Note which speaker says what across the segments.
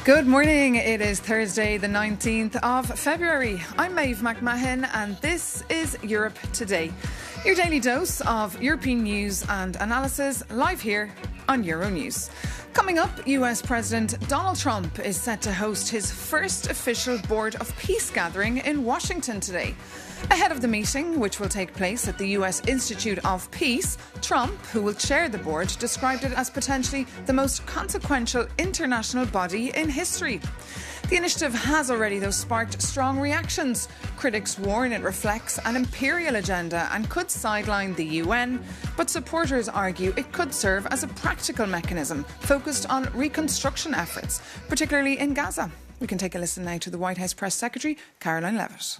Speaker 1: Good morning. It is Thursday, the 19th of February. I'm Maeve McMahon, and this is Europe Today, your daily dose of European news and analysis, live here on Euronews. Coming up, US President Donald Trump is set to host his first official Board of Peace gathering in Washington today. Ahead of the meeting, which will take place at the US Institute of Peace, Trump, who will chair the board, described it as potentially the most consequential international body in history. The initiative has already, though, sparked strong reactions. Critics warn it reflects an imperial agenda and could sideline the UN, but supporters argue it could serve as a practical mechanism focused on reconstruction efforts, particularly in Gaza. We can take a listen now to the White House Press Secretary, Caroline Leavitt.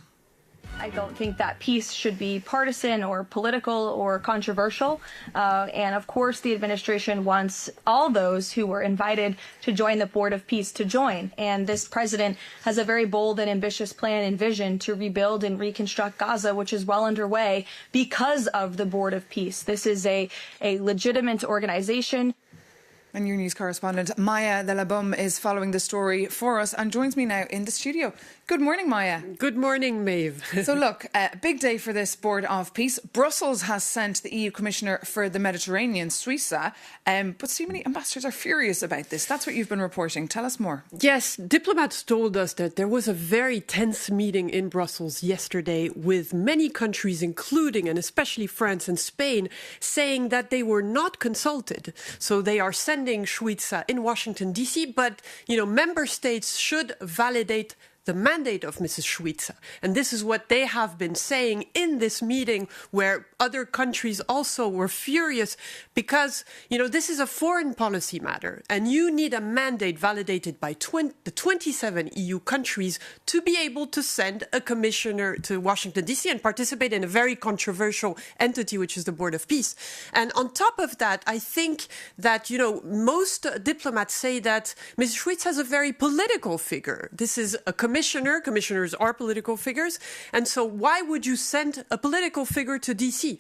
Speaker 2: I don't think that peace should be partisan or political or controversial. And of course, the administration wants all those who were invited to join the Board of Peace to join. And this president has a very bold and ambitious plan and vision to rebuild and reconstruct Gaza, which is well underway because of the Board of Peace. This is a legitimate organization.
Speaker 1: And your news correspondent Maya de la Bum is following the story for us and joins me now in the studio. Good morning, Maya.
Speaker 3: Good morning, Maeve.
Speaker 1: So look, big day for this Board of Peace. Brussels has sent the EU Commissioner for the Mediterranean, Suiza, but so many ambassadors are furious about this. That's what you've been reporting. Tell us more.
Speaker 3: Yes, diplomats told us that there was a very tense meeting in Brussels yesterday with many countries, including and especially France and Spain, saying that they were not consulted. So they are sending Suiza in Washington, D.C., but, member states should validate the mandate of Mrs. Suiza. And this is what they have been saying in this meeting, where other countries also were furious because, this is a foreign policy matter and you need a mandate validated by the 27 EU countries to be able to send a commissioner to Washington, D.C. and participate in a very controversial entity, which is the Board of Peace. And on top of that, I think that, most diplomats say that Mrs. Suiza is a very political figure. This is a Commissioners are political figures. And so why would you send a political figure to DC?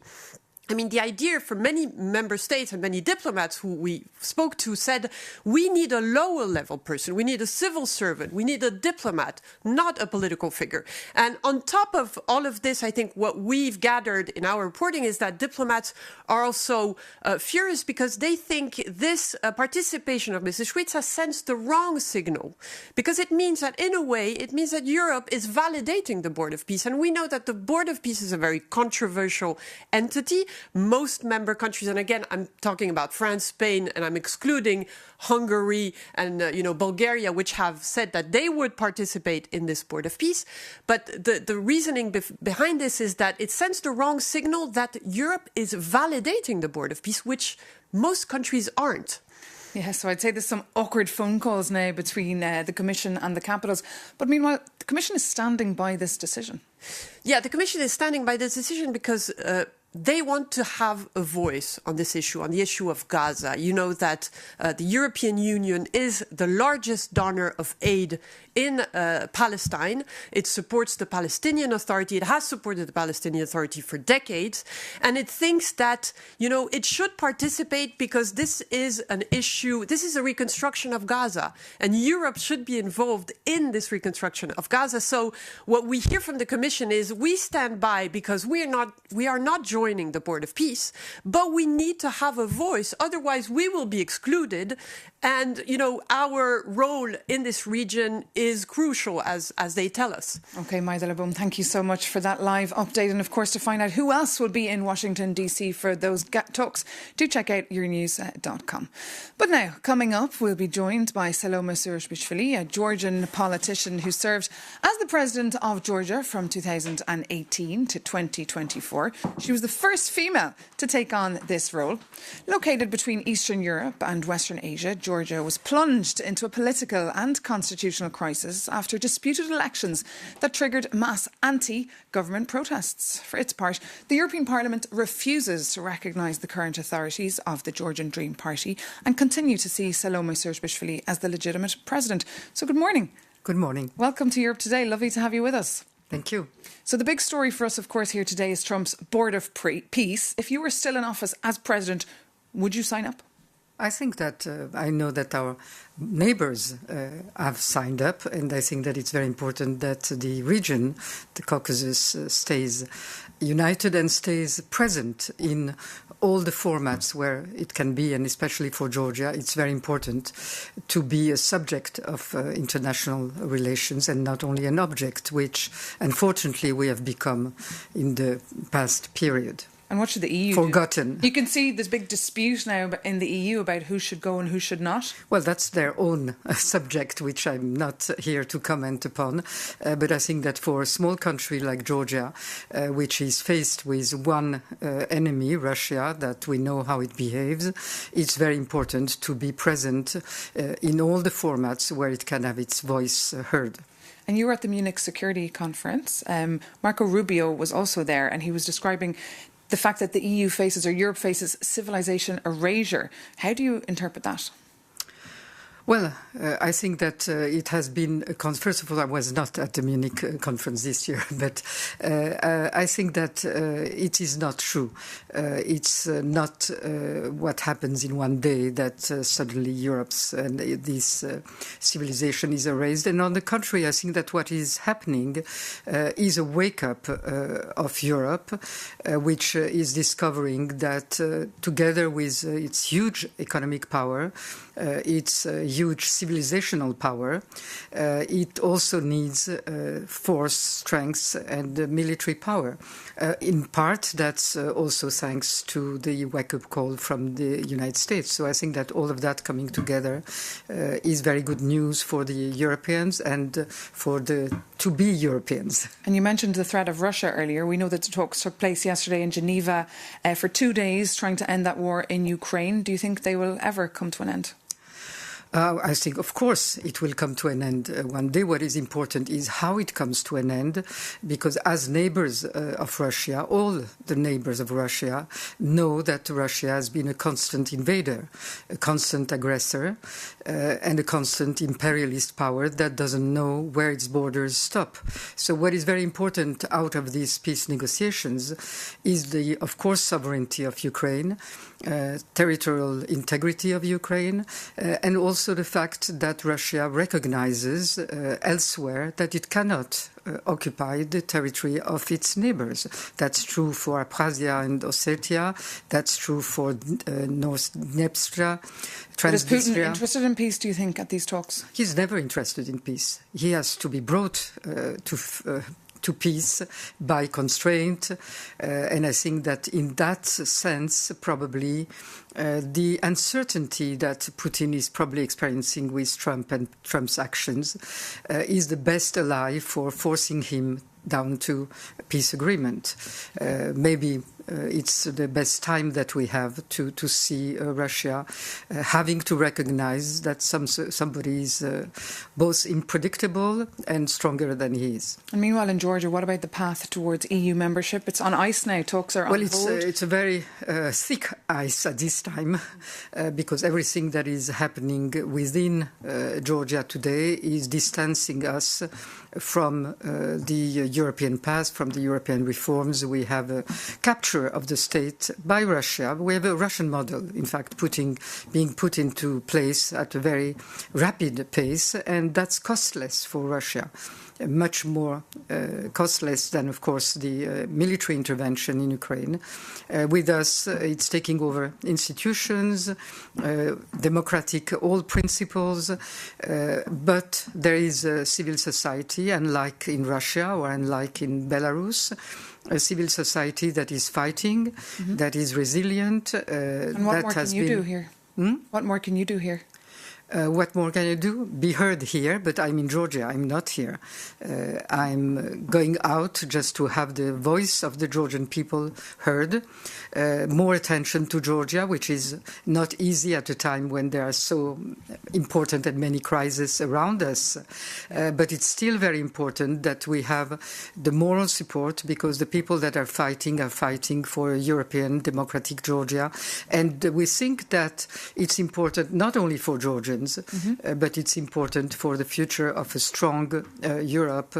Speaker 3: I mean, the idea for many member states and many diplomats who we spoke to said, we need a lower level person. We need a civil servant. We need a diplomat, not a political figure. And on top of all of this, I think what we've gathered in our reporting is that diplomats are also furious because they think this participation of Mrs. Suiza sends the wrong signal. Because it means that, in a way, it means that Europe is validating the Board of Peace. And we know that the Board of Peace is a very controversial entity. Most member countries, and again, I'm talking about France, Spain, and I'm excluding Hungary and, Bulgaria, which have said that they would participate in this Board of Peace. But the reasoning behind this is that it sends the wrong signal that Europe is validating the Board of Peace, which most countries aren't.
Speaker 1: Yeah, so I'd say there's some awkward phone calls now between the Commission and the capitals. But meanwhile, the Commission is standing by this decision.
Speaker 3: Yeah, the Commission is standing by this decision because they want to have a voice on this issue, on the issue of Gaza. You know that the European Union is the largest donor of aid in Palestine. It supports the Palestinian Authority. It has supported the Palestinian Authority for decades. And it thinks that, it should participate because this is an issue, this is a reconstruction of Gaza. And Europe should be involved in this reconstruction of Gaza. So what we hear from the Commission is we stand by because we are not joining the Board of Peace, but we need to have a voice. Otherwise, we will be excluded. And, our role in this region is crucial, as they tell us.
Speaker 1: OK, Maya de la Bum, thank you so much for that live update. And of course, to find out who else will be in Washington, D.C. for those talks, do check out euronews.com. But now, coming up, we'll be joined by Salome Zurishvili, a Georgian politician who served as the president of Georgia from 2018 to 2024. She was the first female to take on this role. Located between Eastern Europe and Western Asia, Georgia was plunged into a political and constitutional crisis after disputed elections that triggered mass anti-government protests. For its part, the European Parliament refuses to recognise the current authorities of the Georgian Dream Party and continue to see Salome Zurishvili as the legitimate president. So good morning.
Speaker 4: Good morning.
Speaker 1: Welcome to Europe Today. Lovely to have you with us.
Speaker 4: Thank you.
Speaker 1: So the big story for us, of course, here today is Trump's Board of Peace. If you were still in office as president, would you sign up?
Speaker 4: I think that I know that our neighbors have signed up, and I think that it's very important that the region, the Caucasus, stays united and stays present in all the formats where it can be, and especially for Georgia, it's very important to be a subject of international relations and not only an object, which unfortunately we have become in the past period.
Speaker 1: And what should the EU
Speaker 4: forgotten.
Speaker 1: do? You can see there's big dispute now in the EU about who should go and who should not.
Speaker 4: Well, that's their own subject, which I'm not here to comment upon. But I think that for a small country like Georgia, which is faced with one enemy, Russia, that we know how it behaves, it's very important to be present in all the formats where it can have its voice heard.
Speaker 1: And you were at the Munich Security Conference. Marco Rubio was also there, and he was describing the fact that the EU faces, or Europe faces, civilization erasure. How do you interpret that?
Speaker 4: Well, I think that it has been, first of all, I was not at the Munich conference this year, but I think that it is not true. It's not what happens in one day that suddenly Europe's and this civilization is erased. And on the contrary, I think that what is happening is a wake-up of Europe, which is discovering that together with its huge economic power, its huge civilizational power, it also needs force, strength and military power. In part, that's also thanks to the wake-up call from the United States. So I think that all of that coming together is very good news for the Europeans and for the to-be Europeans.
Speaker 1: And you mentioned the threat of Russia earlier. We know that the talks took place yesterday in Geneva for 2 days, trying to end that war in Ukraine. Do you think they will ever come to an end?
Speaker 4: I think, of course, it will come to an end one day. What is important is how it comes to an end, because as neighbors of Russia, all the neighbors of Russia know that Russia has been a constant invader, a constant aggressor, and a constant imperialist power that doesn't know where its borders stop. So what is very important out of these peace negotiations is the, of course, sovereignty of Ukraine, territorial integrity of Ukraine, and also the fact that Russia recognizes elsewhere that it cannot occupy the territory of its neighbors. That's true for Abkhazia and Ossetia. That's true for North Dnepr, Transnistria.
Speaker 1: Is Putin interested in peace, do you think, at these talks?
Speaker 4: He's never interested in peace. He has to be brought to peace by constraint. And I think that in that sense, probably the uncertainty that Putin is probably experiencing with Trump and Trump's actions is the best ally for forcing him down to a peace agreement. Maybe it's the best time that we have to see Russia having to recognize that somebody is both unpredictable and stronger than he is.
Speaker 1: And meanwhile in Georgia, what about the path towards EU membership? It's on ice now, talks are on hold.
Speaker 4: Well, it's a very thick ice at this time because everything that is happening within Georgia today is distancing us from the European path, from the European reforms. We have a capture of the state by Russia. We have a Russian model, in fact, being put into place at a very rapid pace, and that's costless for Russia. Much more costless than, of course, the military intervention in Ukraine. With us, it's taking over institutions, democratic old principles, but there is a civil society, unlike in Russia or unlike in Belarus, a civil society that is fighting, that is resilient.
Speaker 1: And what more can you do here? What more can you do here?
Speaker 4: What more can I do? Be heard here, but I'm in Georgia. I'm not here. I'm going out just to have the voice of the Georgian people heard. More attention to Georgia, which is not easy at a time when there are so important and many crises around us. But it's still very important that we have the moral support, because the people that are fighting for a European democratic Georgia. And we think that it's important not only for Georgians, questions, but it's important for the future of a strong Europe,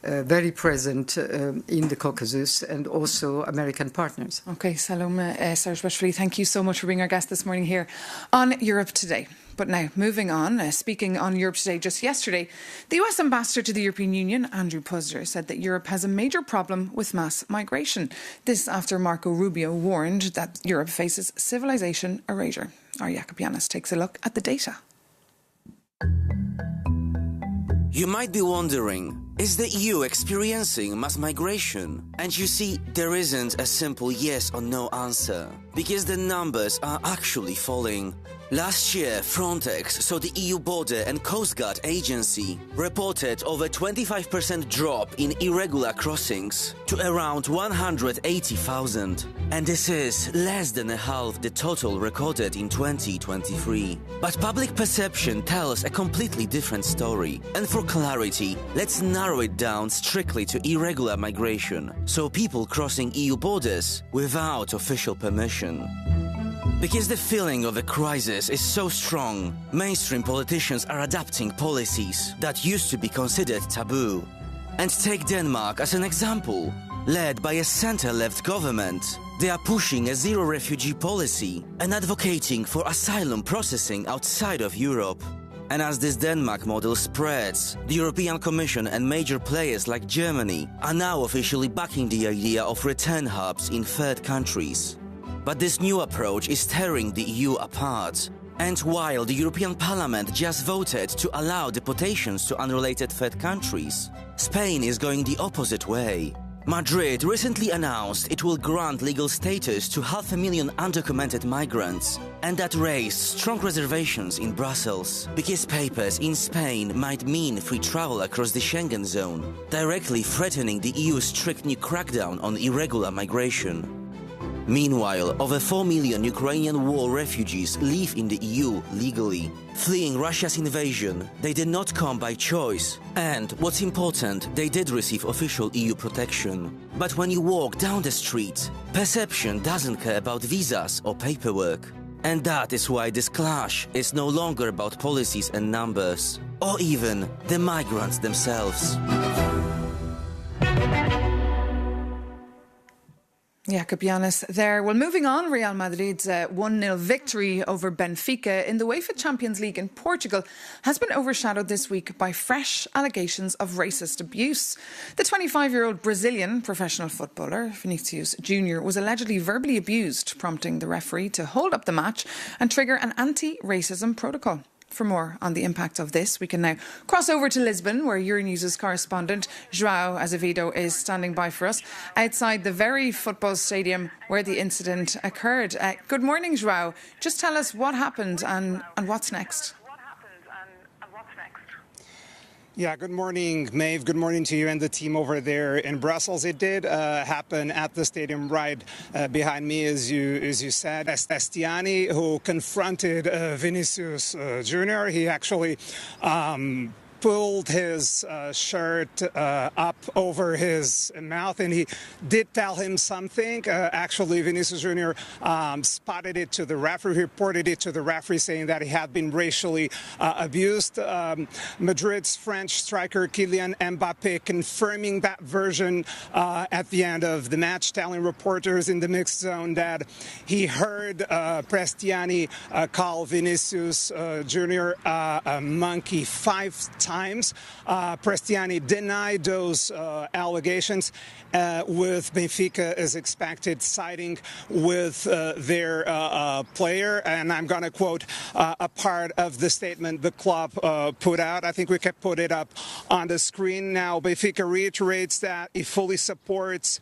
Speaker 4: very present in the Caucasus and also American partners.
Speaker 1: Okay, Salome Sarashvili, thank you so much for being our guest this morning here on Europe Today. But now, moving on, speaking on Europe Today just yesterday, the US Ambassador to the European Union, Andrew Puzder, said that Europe has a major problem with mass migration. This after Marco Rubio warned that Europe faces civilization erasure. Our Jakob Janis takes a look at the data.
Speaker 5: You might be wondering, is the EU experiencing mass migration? And you see, there isn't a simple yes or no answer, because the numbers are actually falling. Last year, Frontex, so the EU Border and Coast Guard Agency, reported over 25% drop in irregular crossings to around 180,000. And this is less than half the total recorded in 2023. But public perception tells a completely different story. And for clarity, let's narrow it down strictly to irregular migration, so people crossing EU borders without official permission. Because the feeling of a crisis is so strong, mainstream politicians are adapting policies that used to be considered taboo. And take Denmark as an example. Led by a centre-left government, they are pushing a zero-refugee policy and advocating for asylum processing outside of Europe. And as this Denmark model spreads, the European Commission and major players like Germany are now officially backing the idea of return hubs in third countries. But this new approach is tearing the EU apart. And while the European Parliament just voted to allow deportations to unrelated third countries, Spain is going the opposite way. Madrid recently announced it will grant legal status to 500,000 undocumented migrants, and that raised strong reservations in Brussels, because papers in Spain might mean free travel across the Schengen zone, directly threatening the EU's strict new crackdown on irregular migration. Meanwhile, over 4 million Ukrainian war refugees live in the EU legally. Fleeing Russia's invasion, they did not come by choice. And, what's important, they did receive official EU protection. But when you walk down the street, perception doesn't care about visas or paperwork. And that is why this clash is no longer about policies and numbers, or even the migrants themselves.
Speaker 1: Jakob Janis there. Well, moving on, Real Madrid's 1-0 victory over Benfica in the UEFA Champions League in Portugal has been overshadowed this week by fresh allegations of racist abuse. The 25-year-old Brazilian professional footballer, Vinicius Junior, was allegedly verbally abused, prompting the referee to hold up the match and trigger an anti-racism protocol. For more on the impact of this, we can now cross over to Lisbon, where Euronews' correspondent João Azevedo is standing by for us, outside the very football stadium where the incident occurred. Good morning, João. Just tell us what happened and what's next.
Speaker 6: Yeah, good morning, Maeve. Good morning to you and the team over there in Brussels. It did happen at the stadium right behind me, as you said. Estiani, who confronted Vinicius Junior, he actually pulled his shirt up over his mouth, and he did tell him something. Actually, Vinicius Junior spotted it to the referee, reported it to the referee, saying that he had been racially abused. Madrid's French striker Kylian Mbappe confirming that version at the end of the match, telling reporters in the mixed zone that he heard Prestiani call Vinicius Junior a monkey 5 times. Prestiani denied those allegations, with Benfica as expected siding with their player. And I'm going to quote a part of the statement the club put out. I think we can put it up on the screen now. Benfica reiterates that it fully supports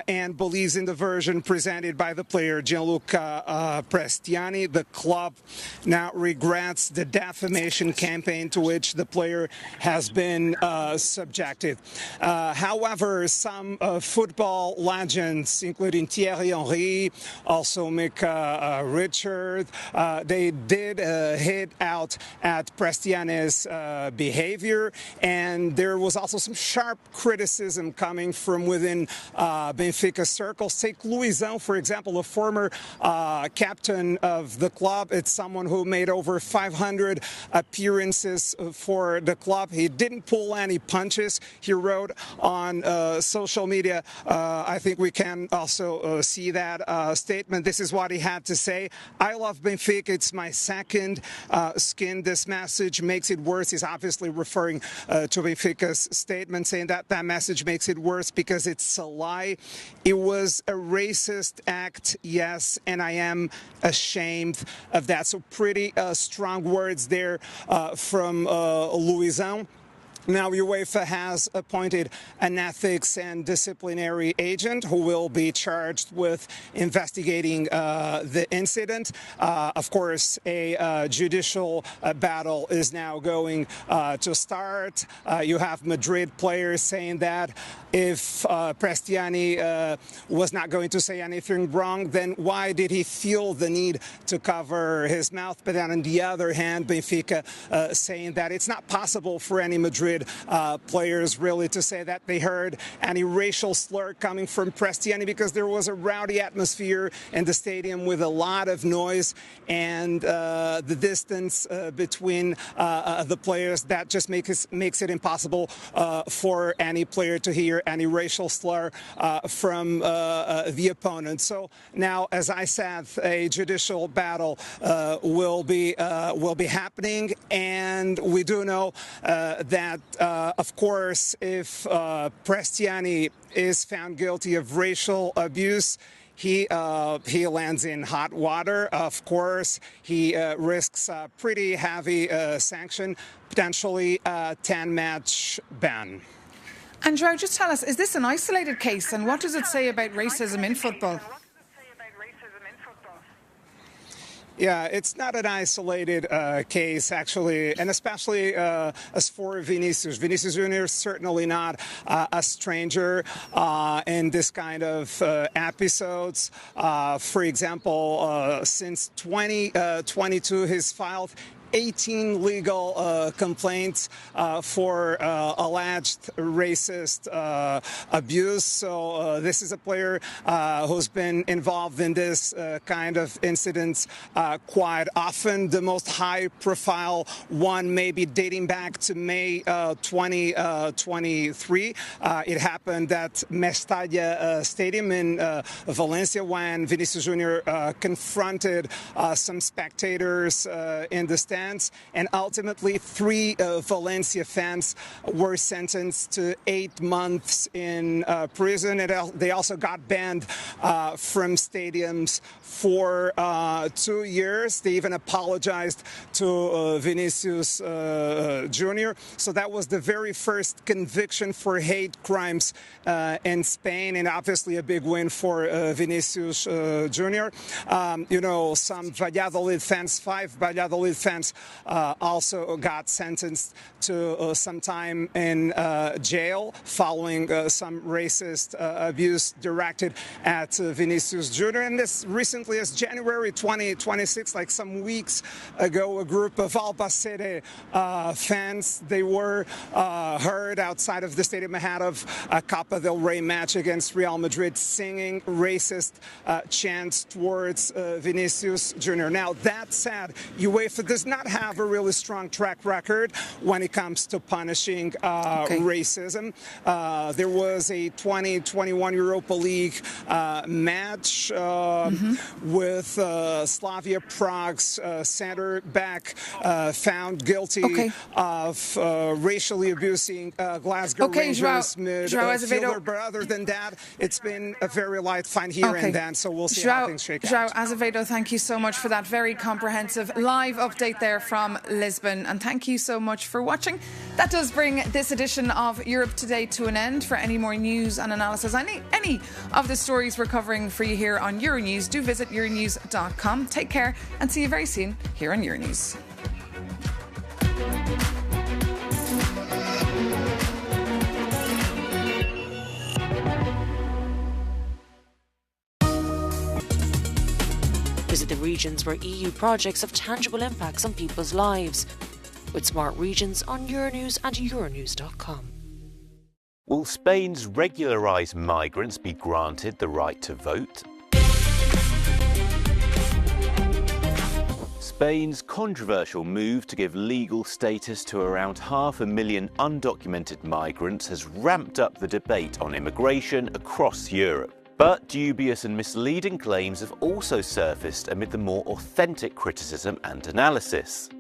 Speaker 6: and believes in the version presented by the player Gianluca Prestiani. The club now regrets the defamation campaign to which the player player has been subjected. However, some football legends, including Thierry Henry, also Micah Richard, they did hit out at Prestiani's behavior, and there was also some sharp criticism coming from within Benfica circles. Take Luizão, for example, a former captain of the club. It's someone who made over 500 appearances for the club. He didn't pull any punches. He wrote on social media. I think we can also see that statement. This is what he had to say. I love Benfica. It's my second skin. This message makes it worse. He's obviously referring to Benfica's statement, saying that that message makes it worse because it's a lie. It was a racist act, yes, and I am ashamed of that. So pretty strong words there from Luizão. Now, UEFA has appointed an ethics and disciplinary agent who will be charged with investigating the incident. Of course, a judicial battle is now going to start. You have Madrid players saying that if Prestiani was not going to say anything wrong, then why did he feel the need to cover his mouth? But then on the other hand, Benfica saying that it's not possible for any Madrid players really to say that they heard any racial slur coming from Prestiani because there was a rowdy atmosphere in the stadium with a lot of noise, and the distance between the players, that just makes it impossible for any player to hear any racial slur from the opponent. So now, as I said, a judicial battle will be happening, and we do know that of course, if Prestiani is found guilty of racial abuse, he lands in hot water. Of course, he risks a pretty heavy sanction, potentially a 10-match ban.
Speaker 1: And João, just tell us, is this an isolated case, and what does it say about racism in football?
Speaker 6: Yeah, it's not an isolated case, actually, and especially as for Vinicius. Vinicius Junior is certainly not a stranger in this kind of episodes. For example, since 2022, he's filed 18 legal complaints for alleged racist abuse. So this is a player who's been involved in this kind of incidents quite often. The most high-profile one maybe dating back to May 2023. It happened at Mestalla Stadium in Valencia when Vinicius Junior confronted some spectators in the stands. And ultimately, 3 Valencia fans were sentenced to 8 months in prison. And they also got banned from stadiums for 2 years. They even apologized to Vinicius Junior. So that was the very first conviction for hate crimes in Spain, and obviously a big win for Vinicius Junior. You know, some Valladolid fans, 5 Valladolid fans, also got sentenced to some time in jail following some racist abuse directed at Vinicius Junior. And this recently, as January 2026, like some weeks ago, a group of Albacete fans, they were heard outside of the stadium ahead of a Copa del Rey match against Real Madrid, singing racist chants towards Vinicius Junior. Now, that said, UEFA does not have a really strong track record when it comes to punishing racism. There was a 2021 Europa League match with Slavia Prague's center back found guilty of racially abusing Glasgow Rangers midfielder. But other than that, it's been a very light fine here and then, so we'll see how things shake out.
Speaker 1: João Azevedo, thank you so much for that very comprehensive live update there from Lisbon, and thank you so much for watching. That does bring this edition of Europe Today to an end. For any more news and analysis, any of the stories we're covering for you here on Euronews, do visit euronews.com. Take care and see you very soon here on Euronews.
Speaker 7: regions where EU projects have tangible impacts on people's lives. With Smart Regions on Euronews and Euronews.com.
Speaker 8: Will Spain's regularised migrants be granted the right to vote? Spain's controversial move to give legal status to around 500,000 undocumented migrants has ramped up the debate on immigration across Europe. But dubious and misleading claims have also surfaced amid the more authentic criticism and analysis.